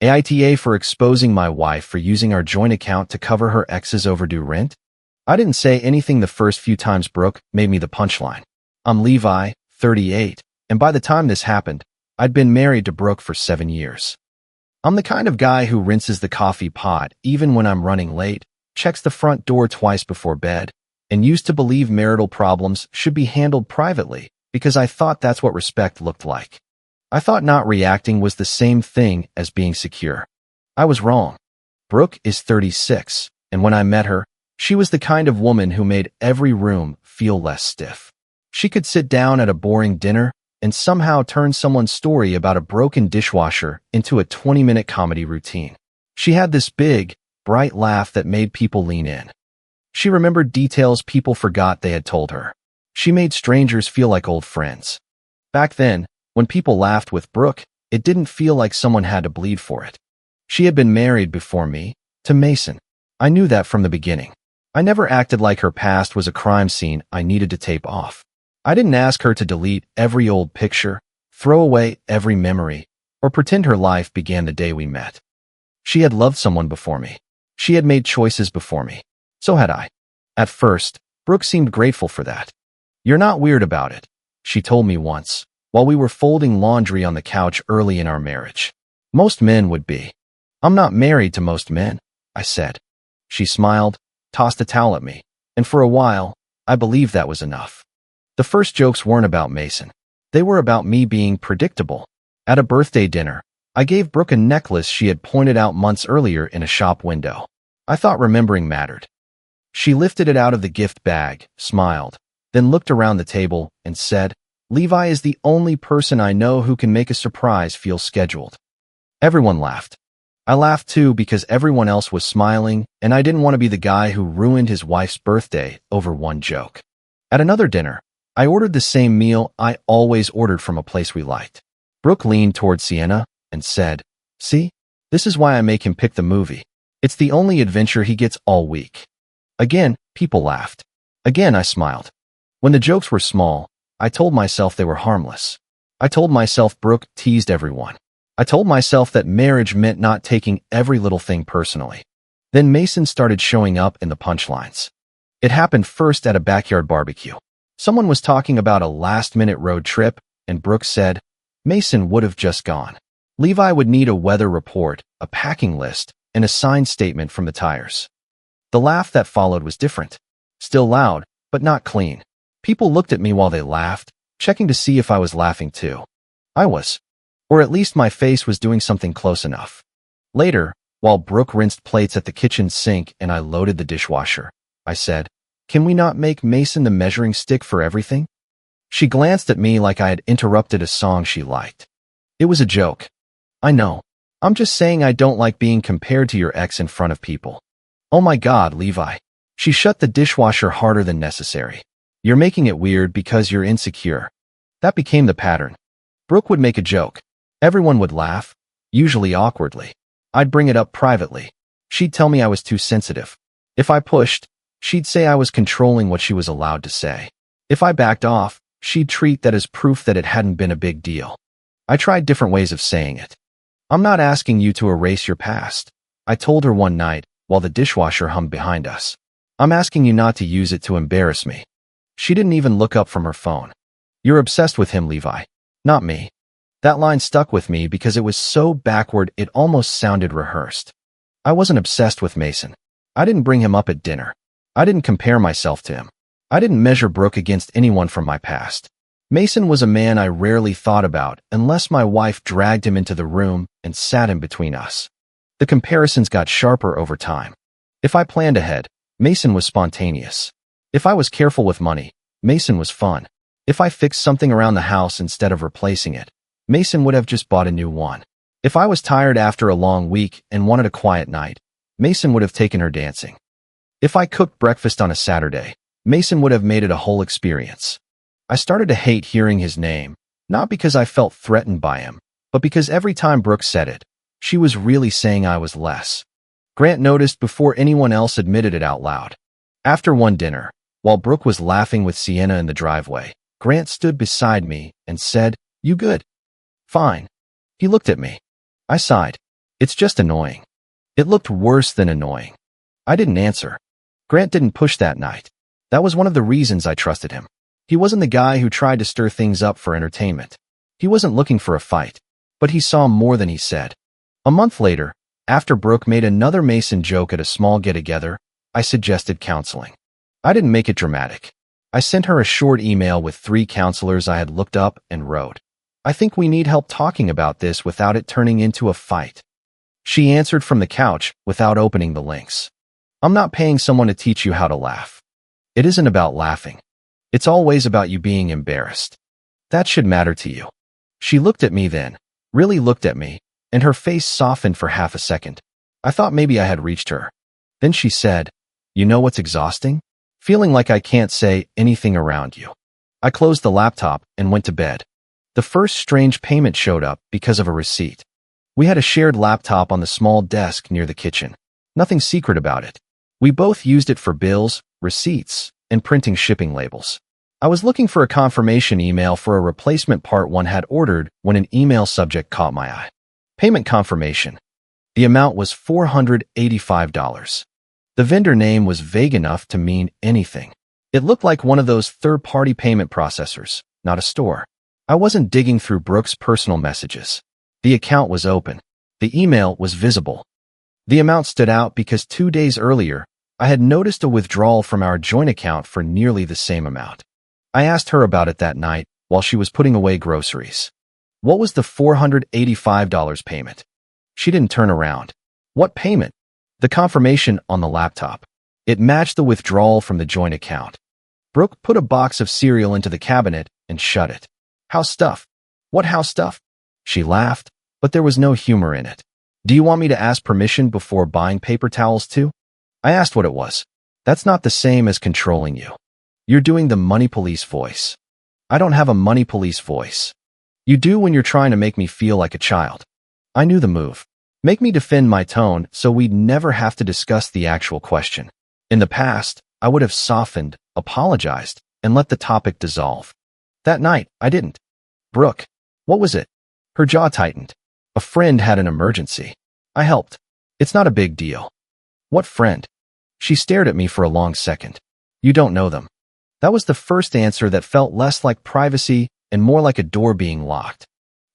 AITA for exposing my wife for using our joint account to cover her ex's overdue rent? I didn't say anything the first few times Brooke made me the punchline. I'm Levi, 38, and by the time this happened, I'd been married to Brooke for 7 years. I'm the kind of guy who rinses the coffee pot even when I'm running late, checks the front door twice before bed, and used to believe marital problems should be handled privately because I thought that's what respect looked like. I thought not reacting was the same thing as being secure. I was wrong. Brooke is 36, and when I met her, she was the kind of woman who made every room feel less stiff. She could sit down at a boring dinner and somehow turn someone's story about a broken dishwasher into a 20-minute comedy routine. She had this big, bright laugh that made people lean in. She remembered details people forgot they had told her. She made strangers feel like old friends. Back then, when people laughed with Brooke, it didn't feel like someone had to bleed for it. She had been married before me, to Mason. I knew that from the beginning. I never acted like her past was a crime scene I needed to tape off. I didn't ask her to delete every old picture, throw away every memory, or pretend her life began the day we met. She had loved someone before me. She had made choices before me. So had I. At first, Brooke seemed grateful for that. "You're not weird about it," she told me once, while we were folding laundry on the couch early in our marriage. "Most men would be." "I'm not married to most men," I said. She smiled, tossed a towel at me, and for a while, I believed that was enough. The first jokes weren't about Mason. They were about me being predictable. At a birthday dinner, I gave Brooke a necklace she had pointed out months earlier in a shop window. I thought remembering mattered. She lifted it out of the gift bag, smiled, then looked around the table and said, "Levi is the only person I know who can make a surprise feel scheduled." Everyone laughed. I laughed too because everyone else was smiling, and I didn't want to be the guy who ruined his wife's birthday over one joke. At another dinner, I ordered the same meal I always ordered from a place we liked. Brooke leaned toward Sienna and said, "See, this is why I make him pick the movie. It's the only adventure he gets all week." Again, people laughed. Again, I smiled. When the jokes were small, I told myself they were harmless. I told myself Brooke teased everyone. I told myself that marriage meant not taking every little thing personally. Then Mason started showing up in the punchlines. It happened first at a backyard barbecue. Someone was talking about a last-minute road trip, and Brooke said, "Mason would have just gone. Levi would need a weather report, a packing list, and a signed statement from the tires." The laugh that followed was different. Still loud, but not clean. People looked at me while they laughed, checking to see if I was laughing too. I was. Or at least my face was doing something close enough. Later, while Brooke rinsed plates at the kitchen sink and I loaded the dishwasher, I said, "Can we not make Mason the measuring stick for everything?" She glanced at me like I had interrupted a song she liked. "It was a joke." "I know. I'm just saying I don't like being compared to your ex in front of people." "Oh my God, Levi." She shut the dishwasher harder than necessary. "You're making it weird because you're insecure." That became the pattern. Brooke would make a joke. Everyone would laugh, usually awkwardly. I'd bring it up privately. She'd tell me I was too sensitive. If I pushed, she'd say I was controlling what she was allowed to say. If I backed off, she'd treat that as proof that it hadn't been a big deal. I tried different ways of saying it. "I'm not asking you to erase your past," I told her one night while the dishwasher hummed behind us. "I'm asking you not to use it to embarrass me." She didn't even look up from her phone. "You're obsessed with him, Levi, not me." That line stuck with me because it was so backward it almost sounded rehearsed. I wasn't obsessed with Mason. I didn't bring him up at dinner. I didn't compare myself to him. I didn't measure Brooke against anyone from my past. Mason was a man I rarely thought about unless my wife dragged him into the room and sat him between us. The comparisons got sharper over time. If I planned ahead, Mason was spontaneous. If I was careful with money, Mason was fun. If I fixed something around the house instead of replacing it, Mason would have just bought a new one. If I was tired after a long week and wanted a quiet night, Mason would have taken her dancing. If I cooked breakfast on a Saturday, Mason would have made it a whole experience. I started to hate hearing his name, not because I felt threatened by him, but because every time Brooke said it, she was really saying I was less. Grant noticed before anyone else admitted it out loud. After one dinner, while Brooke was laughing with Sienna in the driveway, Grant stood beside me and said, "You good?" "Fine." He looked at me. I sighed. It's just annoying. It looked worse than annoying. I didn't answer. Grant didn't push that night. That was one of the reasons I trusted him. He wasn't the guy who tried to stir things up for entertainment. He wasn't looking for a fight, but he saw more than he said. A month later, after Brooke made another Mason joke at a small get-together, I suggested counseling. I didn't make it dramatic. I sent her a short email with 3 counselors I had looked up and wrote, "I think we need help talking about this without it turning into a fight." She answered from the couch without opening the links. "I'm not paying someone to teach you how to laugh. It isn't about laughing. It's always about you being embarrassed. That should matter to you." She looked at me then, really looked at me, and her face softened for half a second. I thought maybe I had reached her. Then she said, "You know what's exhausting? Feeling like I can't say anything around you." I closed the laptop and went to bed. The first strange payment showed up because of a receipt. We had a shared laptop on the small desk near the kitchen. Nothing secret about it. We both used it for bills, receipts, and printing shipping labels. I was looking for a confirmation email for a replacement part one had ordered when an email subject caught my eye. Payment confirmation. The amount was $485. The vendor name was vague enough to mean anything. It looked like one of those third-party payment processors, not a store. I wasn't digging through Brooke's personal messages. The account was open. The email was visible. The amount stood out because 2 days earlier, I had noticed a withdrawal from our joint account for nearly the same amount. I asked her about it that night while she was putting away groceries. What was the $485 payment? She didn't turn around. What payment? The confirmation on the laptop. It matched the withdrawal from the joint account. Brooke put a box of cereal into the cabinet and shut it. "House stuff." "What house stuff?" She laughed, but there was no humor in it. "Do you want me to ask permission before buying paper towels too?" I asked what it was. "That's not the same as controlling you. You're doing the money police voice." "I don't have a money police voice." "You do when you're trying to make me feel like a child." I knew the move. Make me defend my tone so we'd never have to discuss the actual question. In the past, I would have softened, apologized, and let the topic dissolve. That night, I didn't. "Brooke, what was it?" Her jaw tightened. "A friend had an emergency. I helped. It's not a big deal." "What friend?" She stared at me for a long second. "You don't know them." That was the first answer that felt less like privacy and more like a door being locked.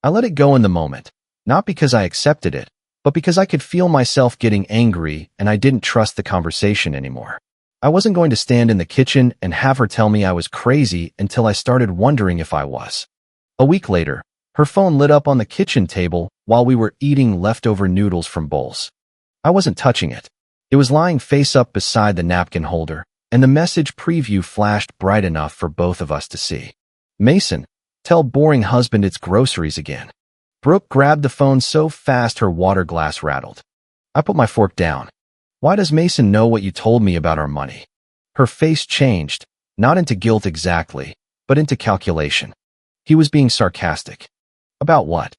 I let it go in the moment, not because I accepted it, but because I could feel myself getting angry and I didn't trust the conversation anymore. I wasn't going to stand in the kitchen and have her tell me I was crazy until I started wondering if I was. A week later, her phone lit up on the kitchen table while we were eating leftover noodles from bowls. I wasn't touching it. It was lying face up beside the napkin holder, and the message preview flashed bright enough for both of us to see. "Mason, tell boring husband it's groceries again." Brooke grabbed the phone so fast her water glass rattled. I put my fork down. "Why does Mason know what you told me about our money?" Her face changed, not into guilt exactly, but into calculation. He was being sarcastic. "About what?"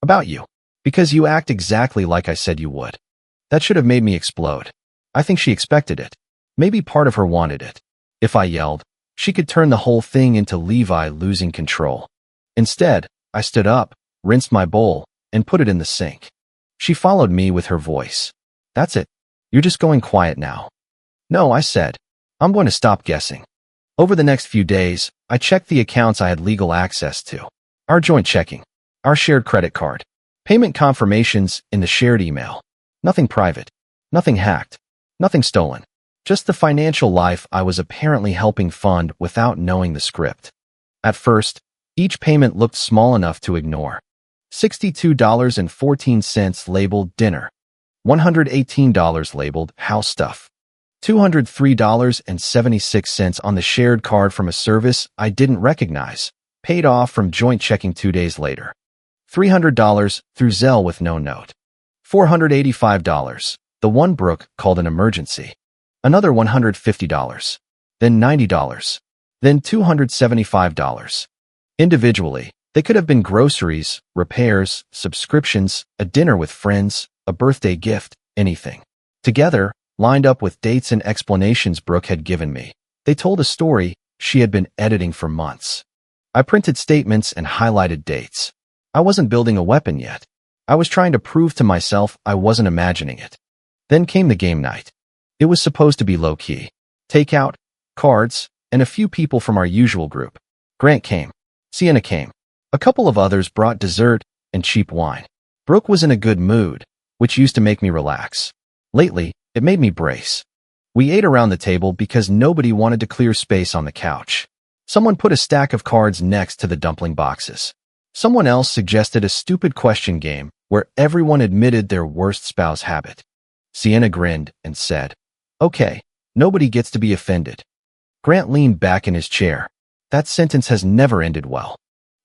"About you. Because you act exactly like I said you would." That should have made me explode. I think she expected it. Maybe part of her wanted it. If I yelled, she could turn the whole thing into Levi losing control. Instead, I stood up, rinsed my bowl, and put it in the sink. She followed me with her voice. "That's it. You're just going quiet now." "No," I said. "I'm going to stop guessing." Over the next few days, I checked the accounts I had legal access to. Our joint checking. Our shared credit card. Payment confirmations in the shared email. Nothing private. Nothing hacked. Nothing stolen. Just the financial life I was apparently helping fund without knowing the script. At first, each payment looked small enough to ignore. $62.14 labeled dinner. $118 labeled house stuff. $203.76 on the shared card from a service I didn't recognize, paid off from joint checking 2 days later. $300 through Zelle with no note. $485, the one Brooke called an emergency. Another $150. Then $90. Then $275. Individually, they could have been groceries, repairs, subscriptions, a dinner with friends, a birthday gift, anything. Together, lined up with dates and explanations Brooke had given me, they told a story she had been editing for months. I printed statements and highlighted dates. I wasn't building a weapon yet. I was trying to prove to myself I wasn't imagining it. Then came the game night. It was supposed to be low-key. Takeout, cards, and a few people from our usual group. Grant came. Sienna came. A couple of others brought dessert and cheap wine. Brooke was in a good mood, which used to make me relax. Lately, it made me brace. We ate around the table because nobody wanted to clear space on the couch. Someone put a stack of cards next to the dumpling boxes. Someone else suggested a stupid question game where everyone admitted their worst spouse habit. Sienna grinned and said, "Okay, nobody gets to be offended." Grant leaned back in his chair. That sentence has never ended well.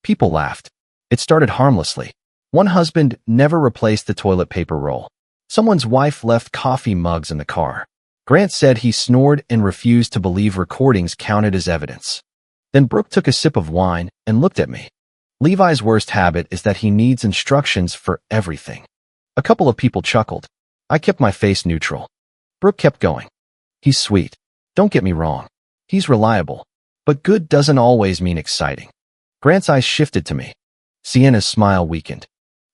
People laughed. It started harmlessly. One husband never replaced the toilet paper roll. Someone's wife left coffee mugs in the car. Grant said he snored and refused to believe recordings counted as evidence. Then Brooke took a sip of wine and looked at me. Levi's worst habit is that he needs instructions for everything. A couple of people chuckled. I kept my face neutral. Brooke kept going. He's sweet. Don't get me wrong. He's reliable. But good doesn't always mean exciting. Grant's eyes shifted to me. Sienna's smile weakened.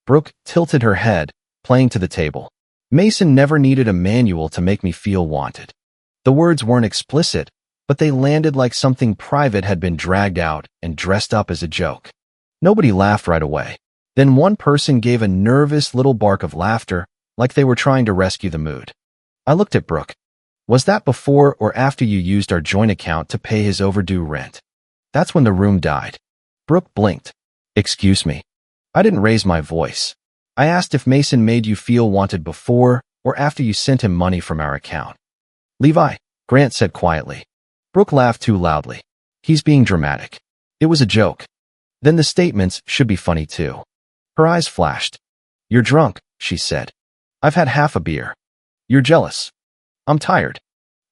Brooke tilted her head, playing to the table. Mason never needed a manual to make me feel wanted. The words weren't explicit, but they landed like something private had been dragged out and dressed up as a joke. Nobody laughed right away. Then one person gave a nervous little bark of laughter, like they were trying to rescue the mood. I looked at Brooke. Was that before or after you used our joint account to pay his overdue rent? That's when the room died. Brooke blinked. Excuse me. I didn't raise my voice. I asked if Mason made you feel wanted before or after you sent him money from our account. Levi, Grant said quietly. Brooke laughed too loudly. He's being dramatic. It was a joke. Then the statements should be funny too. Her eyes flashed. You're drunk, she said. I've had half a beer. You're jealous. I'm tired.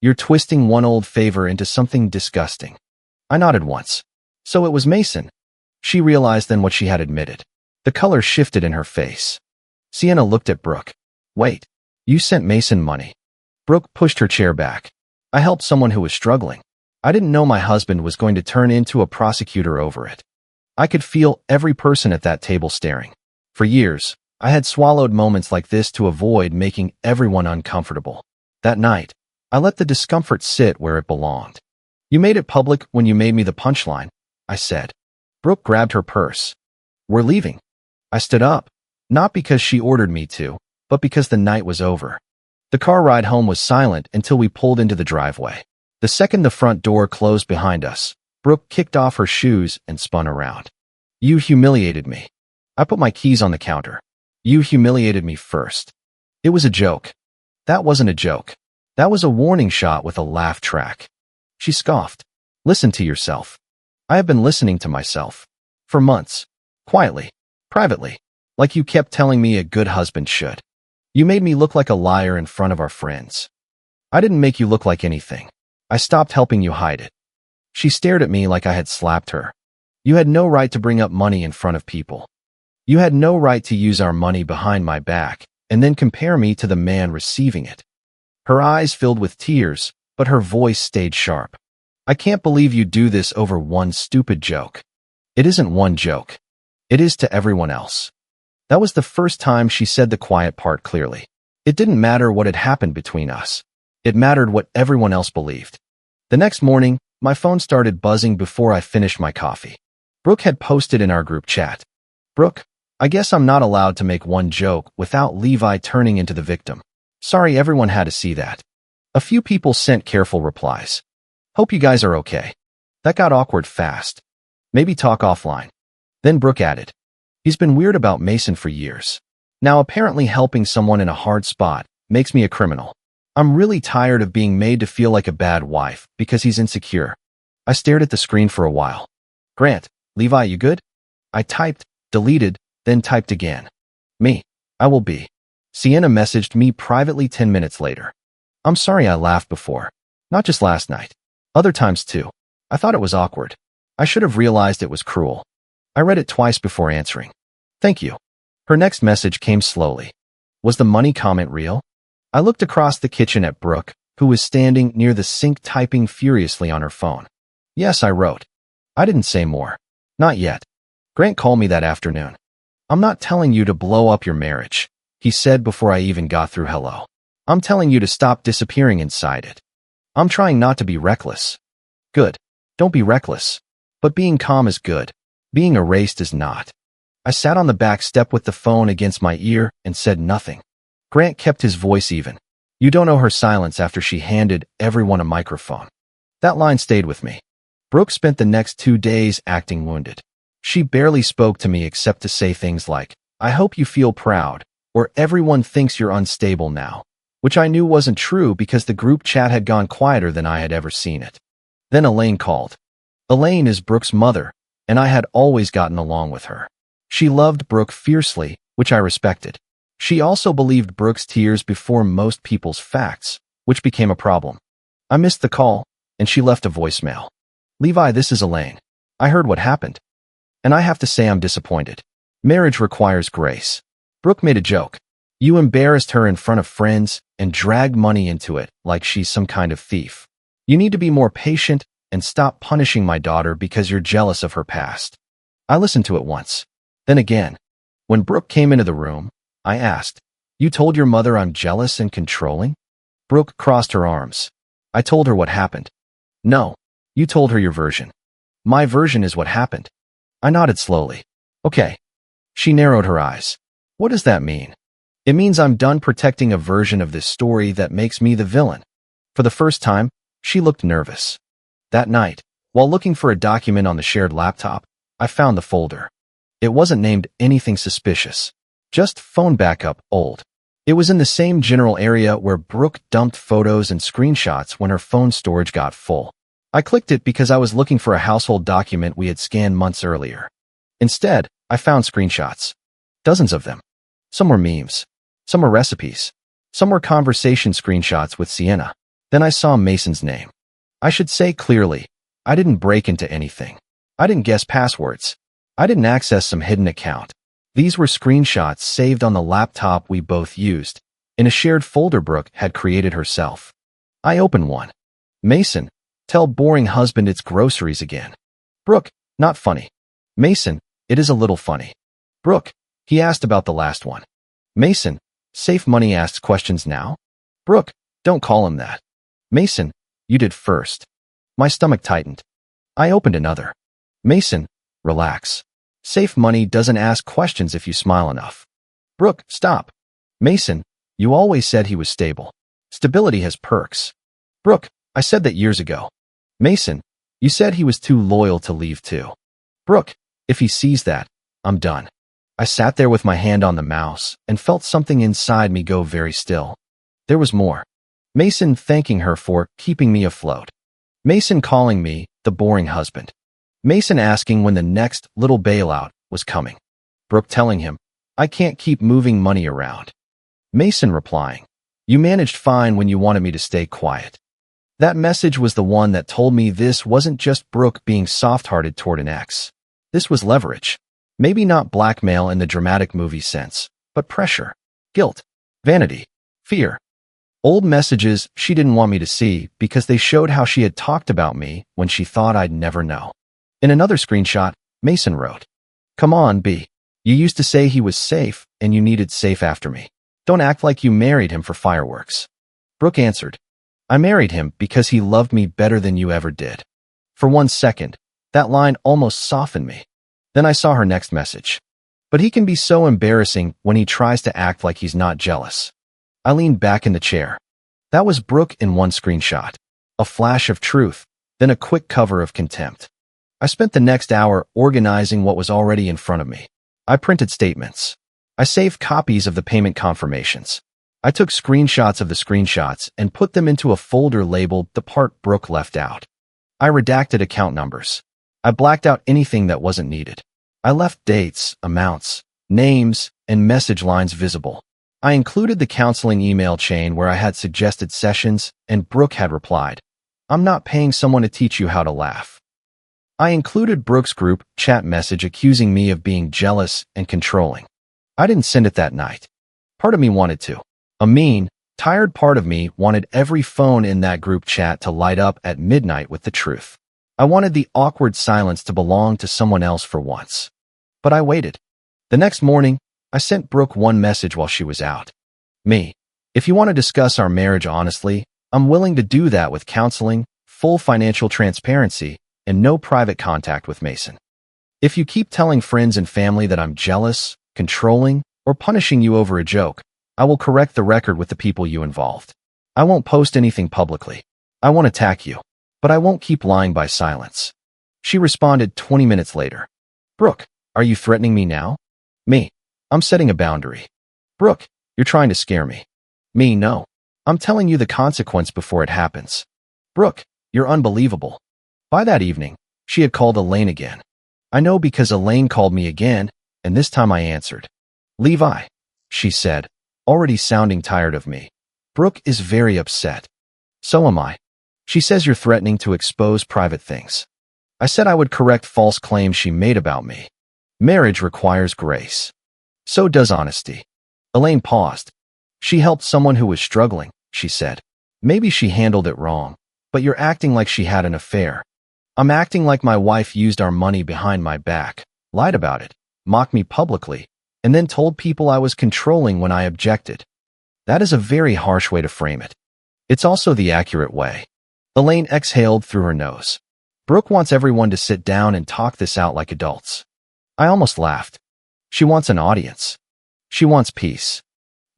You're twisting one old favor into something disgusting. I nodded once. So it was Mason. She realized then what she had admitted. The color shifted in her face. Sienna looked at Brooke. Wait, you sent Mason money. Brooke pushed her chair back. I helped someone who was struggling. I didn't know my husband was going to turn into a prosecutor over it. I could feel every person at that table staring. For years, I had swallowed moments like this to avoid making everyone uncomfortable. That night, I let the discomfort sit where it belonged. You made it public when you made me the punchline, I said. Brooke grabbed her purse. We're leaving. I stood up, not because she ordered me to, but because the night was over. The car ride home was silent until we pulled into the driveway. The second the front door closed behind us, Brooke kicked off her shoes and spun around. You humiliated me. I put my keys on the counter. You humiliated me first. It was a joke. That wasn't a joke. That was a warning shot with a laugh track. She scoffed. Listen to yourself. I have been listening to myself. For months. Quietly. Privately. Like you kept telling me a good husband should. You made me look like a liar in front of our friends. I didn't make you look like anything. I stopped helping you hide it. She stared at me like I had slapped her. You had no right to bring up money in front of people. You had no right to use our money behind my back and then compare me to the man receiving it. Her eyes filled with tears, but her voice stayed sharp. I can't believe you do this over one stupid joke. It isn't one joke. It is to everyone else. That was the first time she said the quiet part clearly. It didn't matter what had happened between us. It mattered what everyone else believed. The next morning, my phone started buzzing before I finished my coffee. Brooke had posted in our group chat. Brooke, I guess I'm not allowed to make one joke without Levi turning into the victim. Sorry everyone had to see that. A few people sent careful replies. Hope you guys are okay. That got awkward fast. Maybe talk offline. Then Brooke added. He's been weird about Mason for years. Now apparently helping someone in a hard spot makes me a criminal. I'm really tired of being made to feel like a bad wife because he's insecure. I stared at the screen for a while. Grant, Levi, you good? I typed, deleted, then typed again. Me. I will be. Sienna messaged me privately 10 minutes later. I'm sorry I laughed before. Not just last night. Other times too. I thought it was awkward. I should have realized it was cruel. I read it twice before answering. Thank you. Her next message came slowly. Was the money comment real? I looked across the kitchen at Brooke, who was standing near the sink typing furiously on her phone. Yes, I wrote. I didn't say more. Not yet. Grant called me that afternoon. I'm not telling you to blow up your marriage, he said before I even got through hello. I'm telling you to stop disappearing inside it. I'm trying not to be reckless. Good. Don't be reckless. But being calm is good. Being erased is not. I sat on the back step with the phone against my ear and said nothing. Grant kept his voice even. You don't know her silence after she handed everyone a microphone. That line stayed with me. Brooke spent the next 2 days acting wounded. She barely spoke to me except to say things like, I hope you feel proud, or everyone thinks you're unstable now, which I knew wasn't true because the group chat had gone quieter than I had ever seen it. Then Elaine called. Elaine is Brooke's mother, and I had always gotten along with her. She loved Brooke fiercely, which I respected. She also believed Brooke's tears before most people's facts, which became a problem. I missed the call, and she left a voicemail. Levi, this is Elaine. I heard what happened. And I have to say I'm disappointed. Marriage requires grace. Brooke made a joke. You embarrassed her in front of friends and dragged money into it like she's some kind of thief. You need to be more patient and stop punishing my daughter because you're jealous of her past. I listened to it once. Then again. When Brooke came into the room, I asked, You told your mother I'm jealous and controlling? Brooke crossed her arms. I told her what happened. No, you told her your version. My version is what happened. I nodded slowly. Okay. She narrowed her eyes. What does that mean? It means I'm done protecting a version of this story that makes me the villain. For the first time, she looked nervous. That night, while looking for a document on the shared laptop, I found the folder. It wasn't named anything suspicious. Just phone backup, old. It was in the same general area where Brooke dumped photos and screenshots when her phone storage got full. I clicked it because I was looking for a household document we had scanned months earlier. Instead, I found screenshots. Dozens of them. Some were memes. Some were recipes. Some were conversation screenshots with Sienna. Then I saw Mason's name. I should say clearly, I didn't break into anything. I didn't guess passwords. I didn't access some hidden account. These were screenshots saved on the laptop we both used, in a shared folder Brooke had created herself. I opened one. Mason, tell boring husband it's groceries again. Brooke, not funny. Mason, it is a little funny. Brooke, he asked about the last one. Mason, safe money asks questions now? Brooke, don't call him that. Mason, you did first. My stomach tightened. I opened another. Mason, relax. Safe money doesn't ask questions if you smile enough. Brooke, stop. Mason, you always said he was stable. Stability has perks. Brooke, I said that years ago. Mason, you said he was too loyal to leave too. Brooke, if he sees that, I'm done. I sat there with my hand on the mouse and felt something inside me go very still. There was more. Mason thanking her for keeping me afloat. Mason calling me the boring husband. Mason asking when the next little bailout was coming. Brooke telling him, I can't keep moving money around. Mason replying, you managed fine when you wanted me to stay quiet. That message was the one that told me this wasn't just Brooke being soft-hearted toward an ex. This was leverage. Maybe not blackmail in the dramatic movie sense, but pressure, guilt, vanity, fear. Old messages she didn't want me to see because they showed how she had talked about me when she thought I'd never know. In another screenshot, Mason wrote, Come on, B. You used to say he was safe and you needed safe after me. Don't act like you married him for fireworks. Brooke answered, I married him because he loved me better than you ever did. For 1 second, that line almost softened me. Then I saw her next message. But he can be so embarrassing when he tries to act like he's not jealous. I leaned back in the chair. That was Brooke in one screenshot. A flash of truth, then a quick cover of contempt. I spent the next hour organizing what was already in front of me. I printed statements. I saved copies of the payment confirmations. I took screenshots of the screenshots and put them into a folder labeled the part Brooke left out. I redacted account numbers. I blacked out anything that wasn't needed. I left dates, amounts, names, and message lines visible. I included the counseling email chain where I had suggested sessions and Brooke had replied, I'm not paying someone to teach you how to laugh. I included Brooke's group chat message accusing me of being jealous and controlling. I didn't send it that night. Part of me wanted to. A mean, tired part of me wanted every phone in that group chat to light up at midnight with the truth. I wanted the awkward silence to belong to someone else for once. But I waited. The next morning, I sent Brooke one message while she was out. Me. If you want to discuss our marriage honestly, I'm willing to do that with counseling, full financial transparency, and no private contact with Mason. If you keep telling friends and family that I'm jealous, controlling, or punishing you over a joke, I will correct the record with the people you involved. I won't post anything publicly. I won't attack you, but I won't keep lying by silence. She responded 20 minutes later. Brooke, are you threatening me now? Me. I'm setting a boundary. Brooke, you're trying to scare me. Me, no. I'm telling you the consequence before it happens. Brooke, you're unbelievable. By that evening, she had called Elaine again. I know because Elaine called me again, and this time I answered. Levi, she said, already sounding tired of me. Brooke is very upset. So am I. She says you're threatening to expose private things. I said I would correct false claims she made about me. Marriage requires grace. So does honesty. Elaine paused. She helped someone who was struggling, she said. Maybe she handled it wrong, but you're acting like she had an affair. I'm acting like my wife used our money behind my back, lied about it, mocked me publicly, and then told people I was controlling when I objected. That is a very harsh way to frame it. It's also the accurate way. Elaine exhaled through her nose. Brooke wants everyone to sit down and talk this out like adults. I almost laughed. She wants an audience. She wants peace.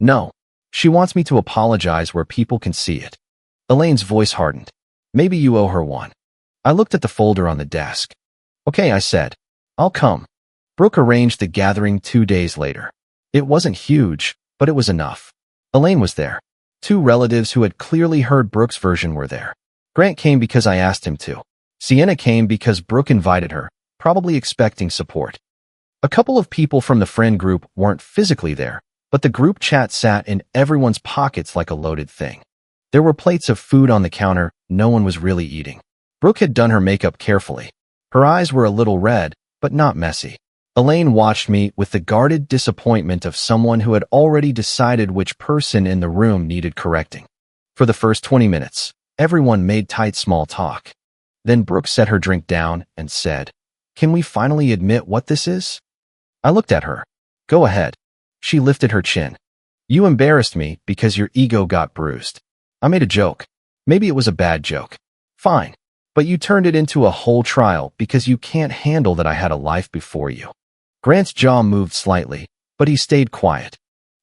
No. She wants me to apologize where people can see it. Elaine's voice hardened. Maybe you owe her one. I looked at the folder on the desk. Okay, I said. I'll come. Brooke arranged the gathering 2 days later. It wasn't huge, but it was enough. Elaine was there. 2 relatives who had clearly heard Brooke's version were there. Grant came because I asked him to. Sienna came because Brooke invited her, probably expecting support. A couple of people from the friend group weren't physically there, but the group chat sat in everyone's pockets like a loaded thing. There were plates of food on the counter no one was really eating. Brooke had done her makeup carefully. Her eyes were a little red, but not messy. Elaine watched me with the guarded disappointment of someone who had already decided which person in the room needed correcting. For the first 20 minutes, everyone made tight small talk. Then Brooke set her drink down and said, "Can we finally admit what this is?" I looked at her. Go ahead. She lifted her chin. You embarrassed me because your ego got bruised. I made a joke. Maybe it was a bad joke. Fine. But you turned it into a whole trial because you can't handle that I had a life before you. Grant's jaw moved slightly, but he stayed quiet.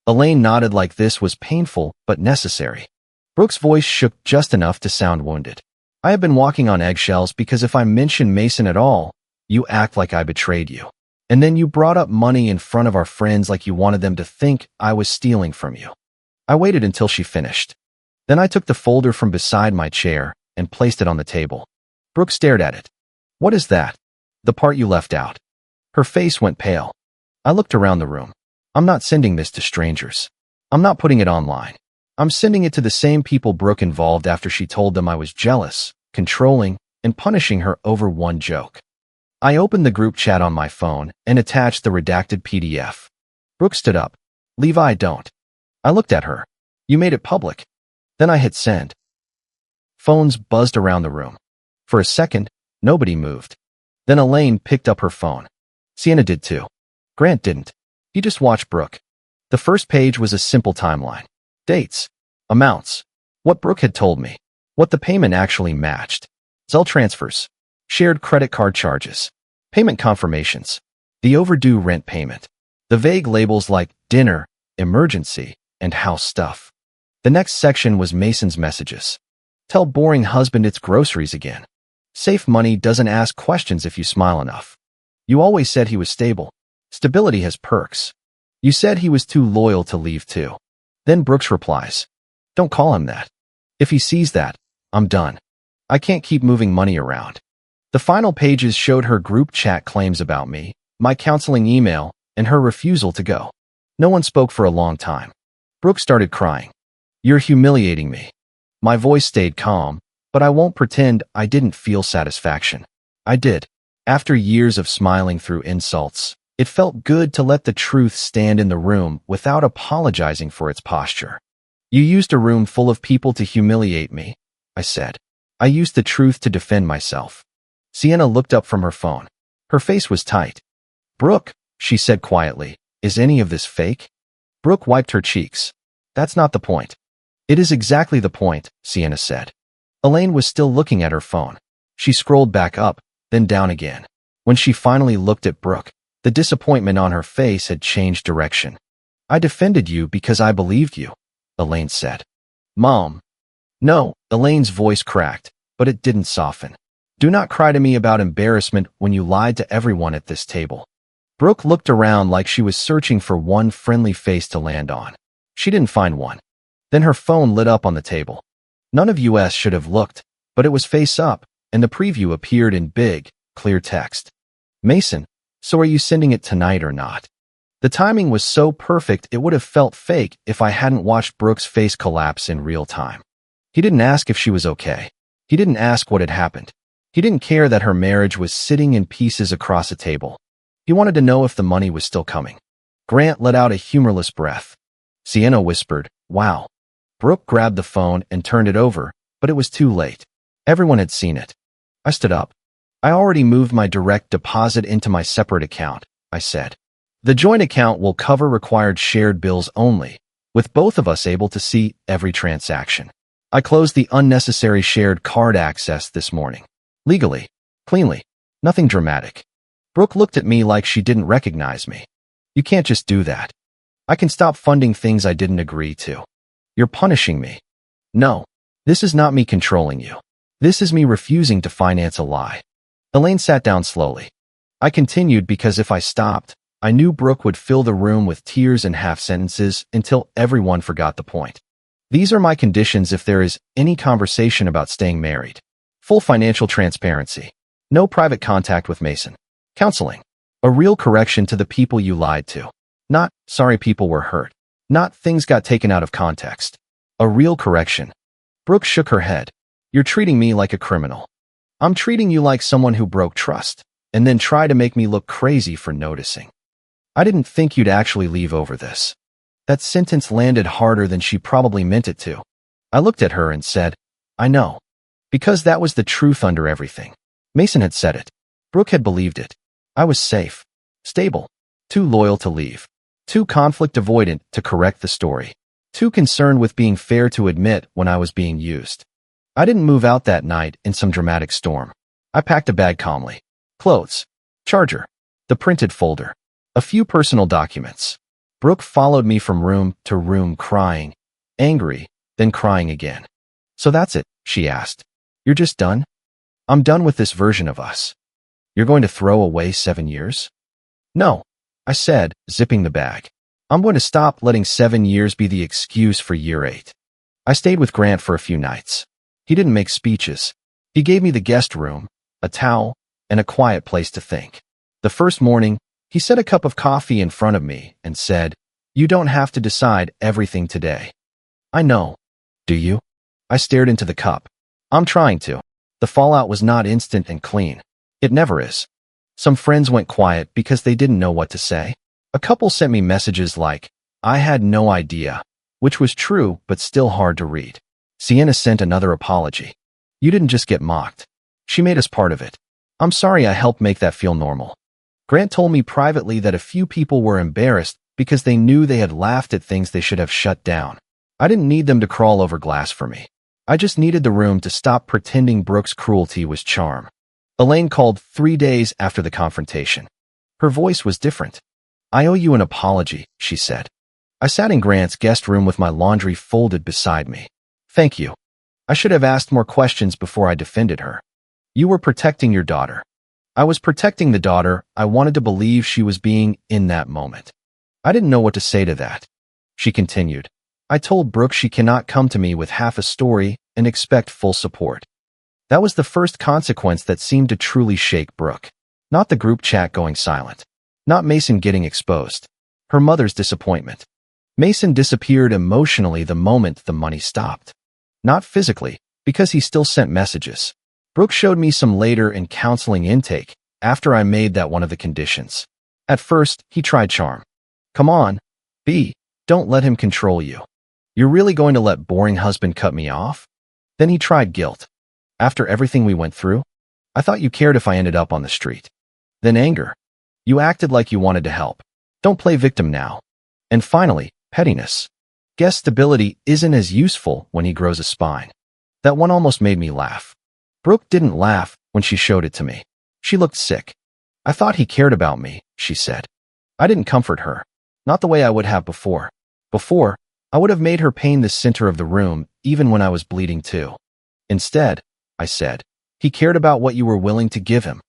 Elaine nodded like this was painful but necessary. Brooke's voice shook just enough to sound wounded. I have been walking on eggshells because if I mention Mason at all, you act like I betrayed you. And then you brought up money in front of our friends like you wanted them to think I was stealing from you. I waited until she finished. Then I took the folder from beside my chair and placed it on the table. Brooke stared at it. What is that? The part you left out. Her face went pale. I looked around the room. I'm not sending this to strangers. I'm not putting it online. I'm sending it to the same people Brooke involved after she told them I was jealous, controlling, and punishing her over one joke. I opened the group chat on my phone and attached the redacted PDF. Brooke stood up. Levi, don't. I looked at her. You made it public. Then I hit send. Phones buzzed around the room. For a second, nobody moved. Then Elaine picked up her phone. Sienna did too. Grant didn't. He just watched Brooke. The first page was a simple timeline. Dates. Amounts. What Brooke had told me. What the payment actually matched. Zelle transfers. Shared credit card charges. Payment confirmations. The overdue rent payment. The vague labels like dinner, emergency, and house stuff. The next section was Mason's messages. Tell boring husband it's groceries again. Safe money doesn't ask questions if you smile enough. You always said he was stable. Stability has perks. You said he was too loyal to leave too. Then Brooks replies, don't call him that. If he sees that, I'm done. I can't keep moving money around. The final pages showed her group chat claims about me, my counseling email, and her refusal to go. No one spoke for a long time. Brooke started crying. You're humiliating me. My voice stayed calm, but I won't pretend I didn't feel satisfaction. I did. After years of smiling through insults, it felt good to let the truth stand in the room without apologizing for its posture. You used a room full of people to humiliate me, I said. I used the truth to defend myself. Sienna looked up from her phone. Her face was tight. Brooke, she said quietly. Is any of this fake? Brooke wiped her cheeks. That's not the point. It is exactly the point, Sienna said. Elaine was still looking at her phone. She scrolled back up, then down again. When she finally looked at Brooke, the disappointment on her face had changed direction. I defended you because I believed you, Elaine said. Mom. No, Elaine's voice cracked, but it didn't soften. Do not cry to me about embarrassment when you lied to everyone at this table. Brooke looked around like she was searching for one friendly face to land on. She didn't find one. Then her phone lit up on the table. None of us should have looked, but it was face up, and the preview appeared in big, clear text. Mason, so are you sending it tonight or not? The timing was so perfect it would have felt fake if I hadn't watched Brooke's face collapse in real time. He didn't ask if she was okay. He didn't ask what had happened. He didn't care that her marriage was sitting in pieces across a table. He wanted to know if the money was still coming. Grant let out a humorless breath. Sienna whispered, wow. Brooke grabbed the phone and turned it over, but it was too late. Everyone had seen it. I stood up. I already moved my direct deposit into my separate account, I said. The joint account will cover required shared bills only, with both of us able to see every transaction. I closed the unnecessary shared card access this morning. Legally. Cleanly. Nothing dramatic. Brooke looked at me like she didn't recognize me. You can't just do that. I can stop funding things I didn't agree to. You're punishing me. No. This is not me controlling you. This is me refusing to finance a lie. Elaine sat down slowly. I continued because if I stopped, I knew Brooke would fill the room with tears and half-sentences until everyone forgot the point. These are my conditions if there is any conversation about staying married. Full financial transparency. No private contact with Mason. Counseling. A real correction to the people you lied to. Not, sorry people were hurt. Not, things got taken out of context. A real correction. Brooke shook her head. You're treating me like a criminal. I'm treating you like someone who broke trust, and then try to make me look crazy for noticing. I didn't think you'd actually leave over this. That sentence landed harder than she probably meant it to. I looked at her and said, I know. Because that was the truth under everything. Mason had said it. Brooke had believed it. I was safe. Stable. Too loyal to leave. Too conflict avoidant to correct the story. Too concerned with being fair to admit when I was being used. I didn't move out that night in some dramatic storm. I packed a bag calmly. Clothes. Charger. The printed folder. A few personal documents. Brooke followed me from room to room crying, angry, then crying again. So that's it, she asked. You're just done? I'm done with this version of us. You're going to throw away 7 years? No, I said, zipping the bag. I'm going to stop letting 7 years be the excuse for year 8. I stayed with Grant for a few nights. He didn't make speeches. He gave me the guest room, a towel, and a quiet place to think. The first morning, he set a cup of coffee in front of me and said, You don't have to decide everything today. I know. Do you? I stared into the cup. I'm trying to. The fallout was not instant and clean. It never is. Some friends went quiet because they didn't know what to say. A couple sent me messages like, I had no idea, which was true but still hard to read. Sienna sent another apology. You didn't just get mocked. She made us part of it. I'm sorry I helped make that feel normal. Grant told me privately that a few people were embarrassed because they knew they had laughed at things they should have shut down. I didn't need them to crawl over glass for me. I just needed the room to stop pretending Brooke's cruelty was charm. Elaine called 3 days after the confrontation. Her voice was different. I owe you an apology, she said. I sat in Grant's guest room with my laundry folded beside me. Thank you. I should have asked more questions before I defended her. You were protecting your daughter. I was protecting the daughter I wanted to believe she was being in that moment. I didn't know what to say to that. She continued. I told Brooke she cannot come to me with half a story and expect full support. That was the first consequence that seemed to truly shake Brooke. Not the group chat going silent. Not Mason getting exposed. Her mother's disappointment. Mason disappeared emotionally the moment the money stopped. Not physically, because he still sent messages. Brooke showed me some later in counseling intake, after I made that one of the conditions. At first, he tried charm. Come on, B, don't let him control you. You're really going to let boring husband cut me off? Then he tried guilt. After everything we went through, I thought you cared if I ended up on the street. Then anger. You acted like you wanted to help. Don't play victim now. And finally, pettiness. Guess stability isn't as useful when he grows a spine. That one almost made me laugh. Brooke didn't laugh when she showed it to me. She looked sick. I thought he cared about me, she said. I didn't comfort her. Not the way I would have before. Before, I would have made her pain the center of the room, even when I was bleeding too. Instead, I said, he cared about what you were willing to give him.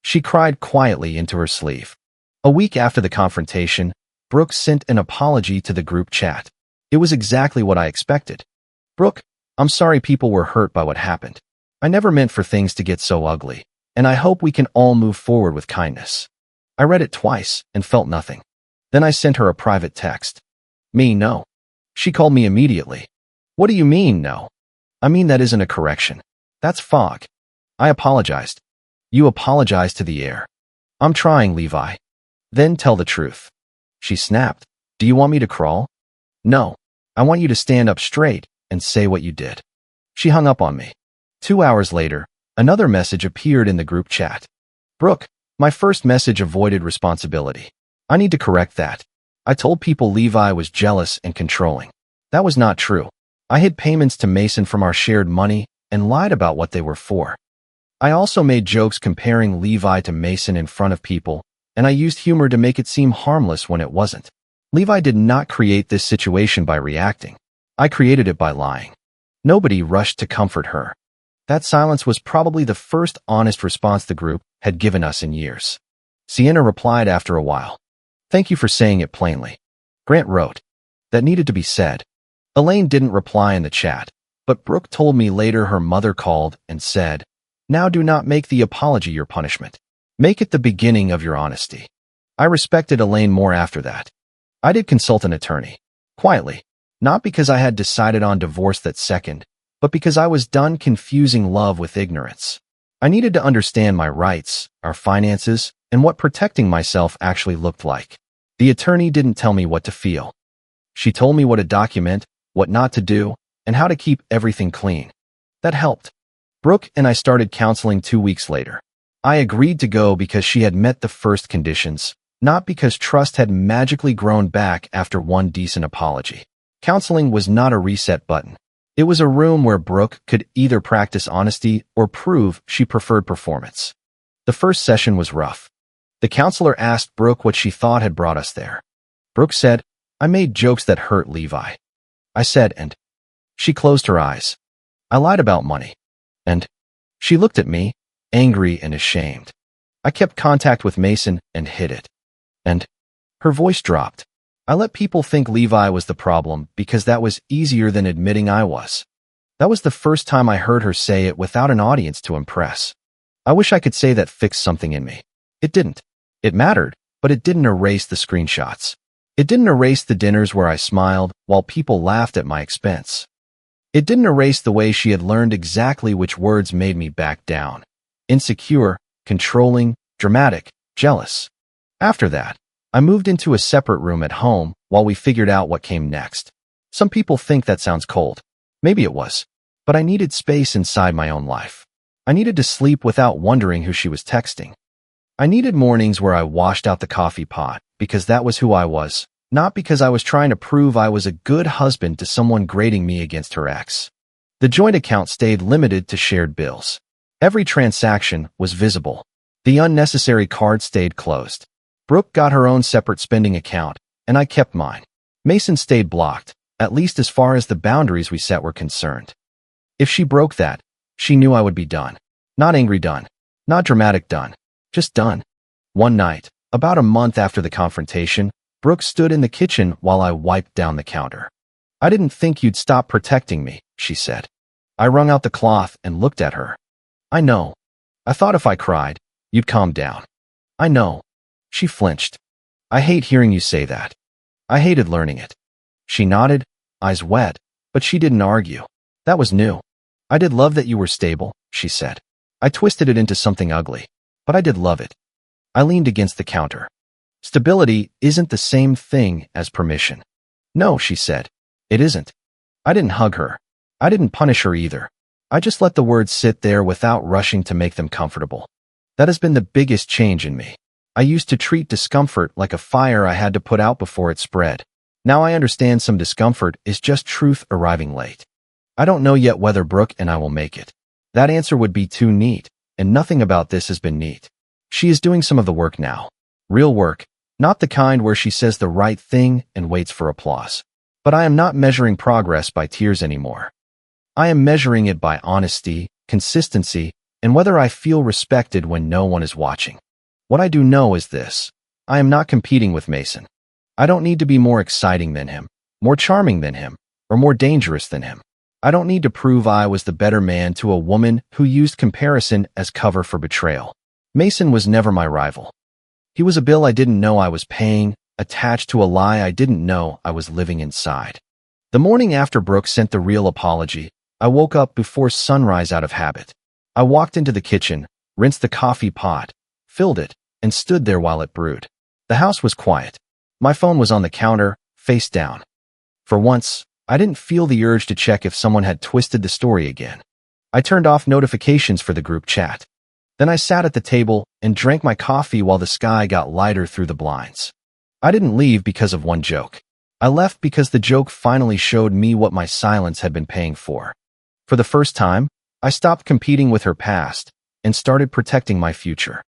She cried quietly into her sleeve. A week after the confrontation, Brooke sent an apology to the group chat. It was exactly what I expected. Brooke, I'm sorry people were hurt by what happened. I never meant for things to get so ugly, and I hope we can all move forward with kindness. I read it twice and felt nothing. Then I sent her a private text. Me, no. She called me immediately. What do you mean, no? I mean that isn't a correction. That's fog. I apologized. You apologized to the air. I'm trying, Levi. Then tell the truth. She snapped. Do you want me to crawl? No. I want you to stand up straight and say what you did. She hung up on me. 2 hours later, another message appeared in the group chat. Brooke, my first message avoided responsibility. I need to correct that. I told people Levi was jealous and controlling. That was not true. I hid payments to Mason from our shared money and lied about what they were for. I also made jokes comparing Levi to Mason in front of people, and I used humor to make it seem harmless when it wasn't. Levi did not create this situation by reacting. I created it by lying. Nobody rushed to comfort her. That silence was probably the first honest response the group had given us in years. Sienna replied after a while. Thank you for saying it plainly. Grant wrote. That needed to be said. Elaine didn't reply in the chat, but Brooke told me later her mother called and said, now do not make the apology your punishment. Make it the beginning of your honesty. I respected Elaine more after that. I did consult an attorney. Quietly. Not because I had decided on divorce that second, but because I was done confusing love with ignorance. I needed to understand my rights, our finances, and what protecting myself actually looked like. The attorney didn't tell me what to feel. She told me what to document, what not to do, and how to keep everything clean. That helped. Brooke and I started counseling 2 weeks later. I agreed to go because she had met the first conditions, not because trust had magically grown back after one decent apology. Counseling was not a reset button. It was a room where Brooke could either practice honesty or prove she preferred performance. The first session was rough. The counselor asked Brooke what she thought had brought us there. Brooke said, I made jokes that hurt Levi. I said, and? She closed her eyes. I lied about money. And? She looked at me, angry and ashamed. I kept contact with Mason and hid it. And? Her voice dropped. I let people think Levi was the problem because that was easier than admitting I was. That was the first time I heard her say it without an audience to impress. I wish I could say that fixed something in me. It didn't. It mattered, but it didn't erase the screenshots. It didn't erase the dinners where I smiled while people laughed at my expense. It didn't erase the way she had learned exactly which words made me back down. Insecure, controlling, dramatic, jealous. After that, I moved into a separate room at home while we figured out what came next. Some people think that sounds cold. Maybe it was. But I needed space inside my own life. I needed to sleep without wondering who she was texting. I needed mornings where I washed out the coffee pot because that was who I was, not because I was trying to prove I was a good husband to someone grading me against her ex. The joint account stayed limited to shared bills. Every transaction was visible. The unnecessary card stayed closed. Brooke got her own separate spending account, and I kept mine. Mason stayed blocked, at least as far as the boundaries we set were concerned. If she broke that, she knew I would be done. Not angry done. Not dramatic done. Just done. One night, about a month after the confrontation, Brooke stood in the kitchen while I wiped down the counter. I didn't think you'd stop protecting me, she said. I wrung out the cloth and looked at her. I know. I thought if I cried, you'd calm down. I know. She flinched. I hate hearing you say that. I hated learning it. She nodded, eyes wet, but she didn't argue. That was new. I did love that you were stable, she said. I twisted it into something ugly, but I did love it. I leaned against the counter. Stability isn't the same thing as permission. No, she said. It isn't. I didn't hug her. I didn't punish her either. I just let the words sit there without rushing to make them comfortable. That has been the biggest change in me. I used to treat discomfort like a fire I had to put out before it spread. Now I understand some discomfort is just truth arriving late. I don't know yet whether Brooke and I will make it. That answer would be too neat, and nothing about this has been neat. She is doing some of the work now. Real work, not the kind where she says the right thing and waits for applause. But I am not measuring progress by tears anymore. I am measuring it by honesty, consistency, and whether I feel respected when no one is watching. What I do know is this. I am not competing with Mason. I don't need to be more exciting than him, more charming than him, or more dangerous than him. I don't need to prove I was the better man to a woman who used comparison as cover for betrayal. Mason was never my rival. He was a bill I didn't know I was paying, attached to a lie I didn't know I was living inside. The morning after Brooke sent the real apology, I woke up before sunrise out of habit. I walked into the kitchen, rinsed the coffee pot, filled it, and stood there while it brewed. The house was quiet. My phone was on the counter, face down. For once, I didn't feel the urge to check if someone had twisted the story again. I turned off notifications for the group chat. Then I sat at the table and drank my coffee while the sky got lighter through the blinds. I didn't leave because of one joke. I left because the joke finally showed me what my silence had been paying for. For the first time, I stopped competing with her past and started protecting my future.